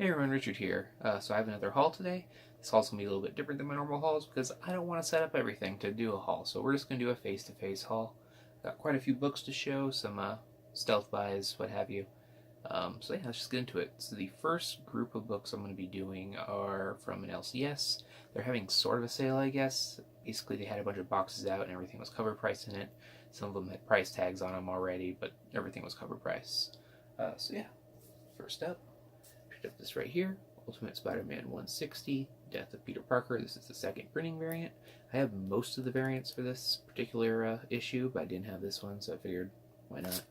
Hey everyone, Richard here. So I have another haul today. This haul's going to be a little bit different than my normal hauls because I don't want to set up everything to do a haul. So we're just going to do a face-to-face haul. Got quite a few books to show, some stealth buys, what have you. So yeah, let's just get into it. So the first group of books I'm going to be doing are from an LCS. They're having sort of a sale, I guess. Basically, they had a bunch of boxes out and everything was cover price in it. Some of them had price tags on them already, but everything was cover price. So yeah, first up. Up this right here, Ultimate Spider-Man 160, Death of Peter Parker. This is the second printing variant. I have most of the variants for this particular issue, but I didn't have this one, so I figured, why not?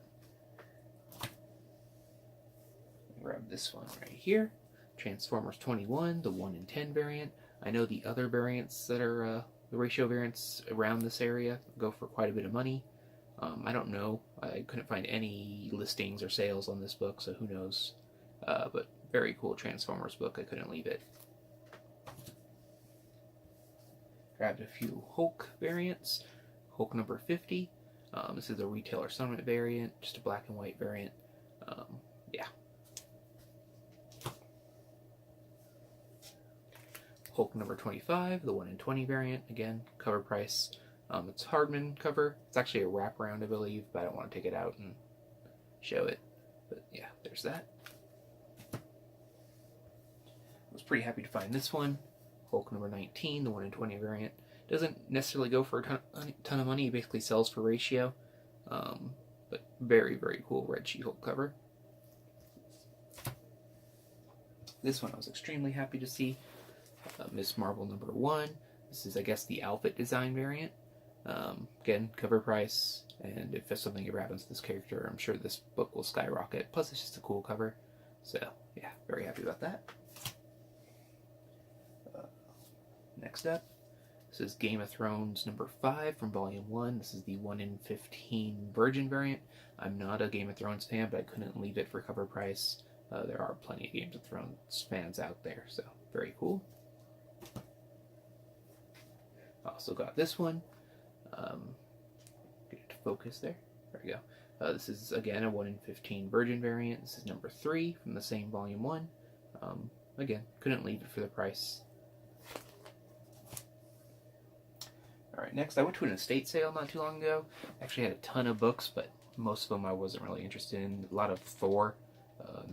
Grab this one right here, Transformers 21, the 1 in 10 variant. I know the other variants that are the ratio variants around this area go for quite a bit of money. I don't know. I couldn't find any listings or sales on this book, so who knows. But very cool Transformers book. I couldn't leave it. Grabbed a few Hulk variants. Hulk number 50. This is a retailer summit variant, just a black and white variant. Yeah. Hulk number 25, the 1 in 20 variant. Again, cover price. It's Hardman cover. It's actually a wraparound, I believe, but I don't want to take it out and show it. But yeah, there's that. I was pretty happy to find this one, Hulk number 19, the 1 in 20 variant. Doesn't necessarily go for a ton of money. It basically sells for ratio, but very, very cool Red She-Hulk cover. This one I was extremely happy to see, Miss Marvel number 1. This is, I guess, the outfit design variant. Again, cover price, and if something ever happens to this character, I'm sure this book will skyrocket. Plus, it's just a cool cover. So, yeah, very happy about that. Next up, this is Game of Thrones number 5 from Volume 1. This is the 1 in 15 Virgin variant. I'm not a Game of Thrones fan, but I couldn't leave it for cover price. There are plenty of Games of Thrones fans out there, so very cool. Also got this one. Get it to focus there. There we go. This is, again, a 1 in 15 Virgin variant. This is number 3 from the same Volume 1. Again, couldn't leave it for the price. Alright, next, I went to an estate sale not too long ago. Actually had a ton of books, but most of them I wasn't really interested in. A lot of Thor.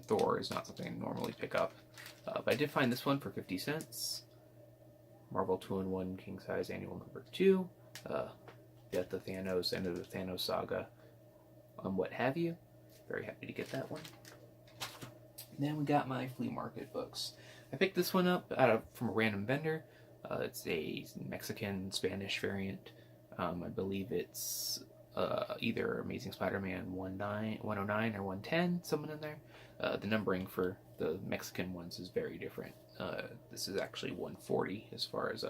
Thor is not something I normally pick up. But I did find this one for 50 cents. Marvel 2-in-1 King Size Annual number 2. Death of Thanos, End of the Thanos Saga, what have you. Very happy to get that one. And then we got my flea market books. I picked this one up from a random vendor. It's a Mexican Spanish variant. I believe it's either Amazing Spider-Man 109 or 110, someone in there. The numbering for the Mexican ones is very different. This is actually 140 as far as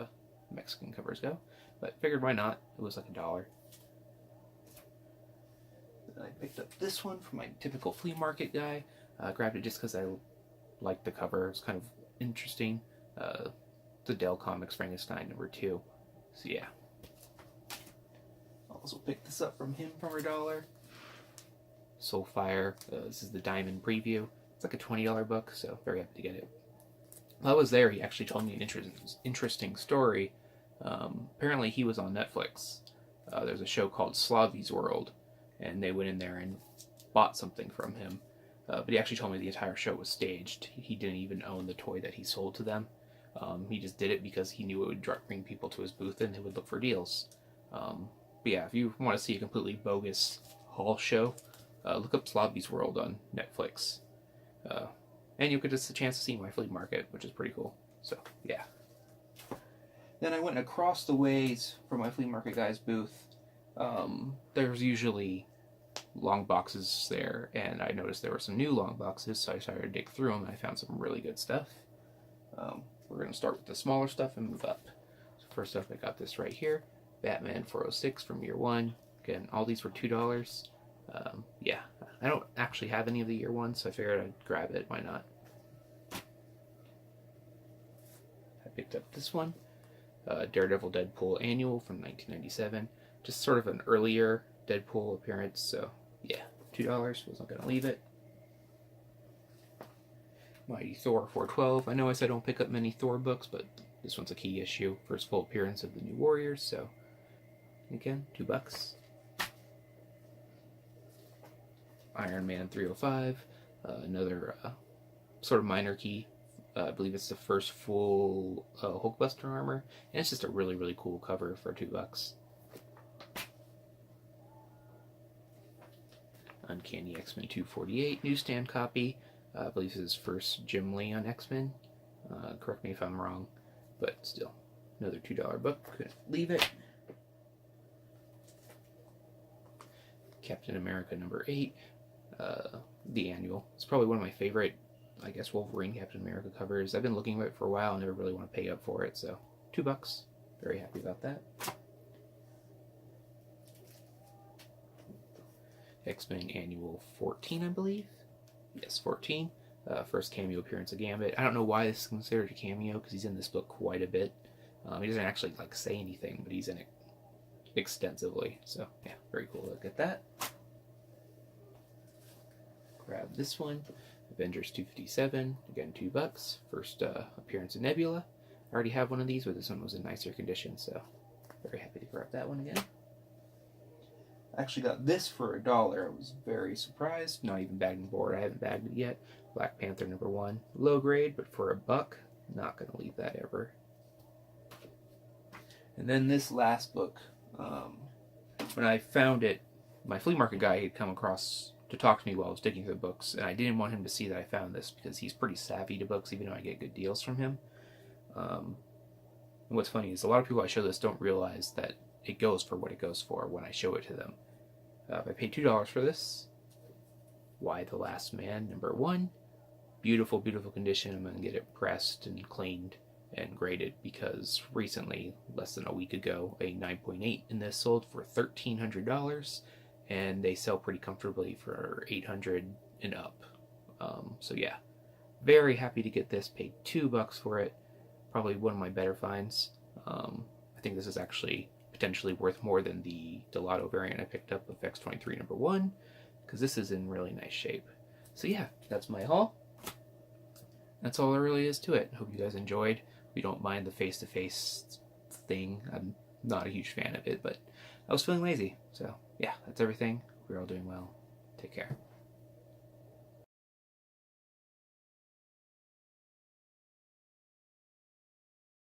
Mexican covers go, but figured why not? It was like $1. Then I picked up this one from my typical flea market guy. Grabbed it just because I liked the cover. It's kind of interesting. The Dell Comics Frankenstein number 2. So yeah. Also picked this up from him for $1. Soulfire. This is the Diamond Preview. It's like a $20 book, so very happy to get it. While I was there, he actually told me an interesting story. Apparently he was on Netflix. There's a show called Slavy's World, and they went in there and bought something from him. But he actually told me the entire show was staged. He didn't even own the toy that he sold to them. He just did it because he knew it would bring people to his booth and he would look for deals. But yeah, if you want to see a completely bogus haul show, look up Slavy's World on Netflix. And you'll get just a chance to see my flea market, which is pretty cool. So, yeah. Then I went across the ways from my flea market guy's booth. There's usually long boxes there, and I noticed there were some new long boxes, so I started to dig through them, and I found some really good stuff. We're going to start with the smaller stuff and move up. So first up, I got this right here, Batman 406 from Year 1. Again, all these were $2. Yeah, I don't actually have any of the Year 1, so I figured I'd grab it. Why not? I picked up this one, Daredevil Deadpool Annual from 1997. Just sort of an earlier Deadpool appearance, so yeah, $2. Was not going to leave it. Mighty Thor 412. I know I said I don't pick up many Thor books, but this one's a key issue. First full appearance of the New Warriors, so again, $2. Iron Man 305, another sort of minor key. I believe it's the first full Hulkbuster armor, and it's just a really, really cool cover for $2. Uncanny X-Men 248 newsstand copy. I believe this is first Jim Lee on X-Men. Correct me if I'm wrong, but still, another $2 book. Couldn't leave it. Captain America number 8, the annual. It's probably one of my favorite, I guess, Wolverine Captain America covers. I've been looking at it for a while and never really want to pay up for it, so $2. Very happy about that. X-Men Annual 14, I believe. Yes, 14. First cameo appearance of Gambit. I don't know why this is considered a cameo, because he's in this book quite a bit. He doesn't actually say anything, but he's in it extensively. So yeah, very cool. Look at that. Grab this one, Avengers 257. Again, $2. First appearance of Nebula. I already have one of these, but this one was in nicer condition, so very happy to grab that one again. I actually got this for $1. I was very surprised. Not even bagged and board. I haven't bagged it yet. Black Panther number 1. Low grade, but for $1. Not going to leave that ever. And then this last book. When I found it, my flea market guy had come across to talk to me while I was digging through the books, and I didn't want him to see that I found this because he's pretty savvy to books, even though I get good deals from him. And what's funny is a lot of people I show this don't realize that it goes for what it goes for when I show it to them. I paid $2 for this. Why the Last Man, number 1. Beautiful, beautiful condition. I'm going to get it pressed and cleaned and graded because recently, less than a week ago, a 9.8 in this sold for $1,300, and they sell pretty comfortably for $800 and up. So yeah, very happy to get this. Paid $2 for it. Probably one of my better finds. I think this is actually potentially worth more than the Delato variant I picked up of X23 number 1, because this is in really nice shape. So yeah, that's my haul. That's all there really is to it. Hope you guys enjoyed. We don't mind the face-to-face thing. I'm not a huge fan of it, but I was feeling lazy. So yeah, that's everything. We're all doing well. Take care.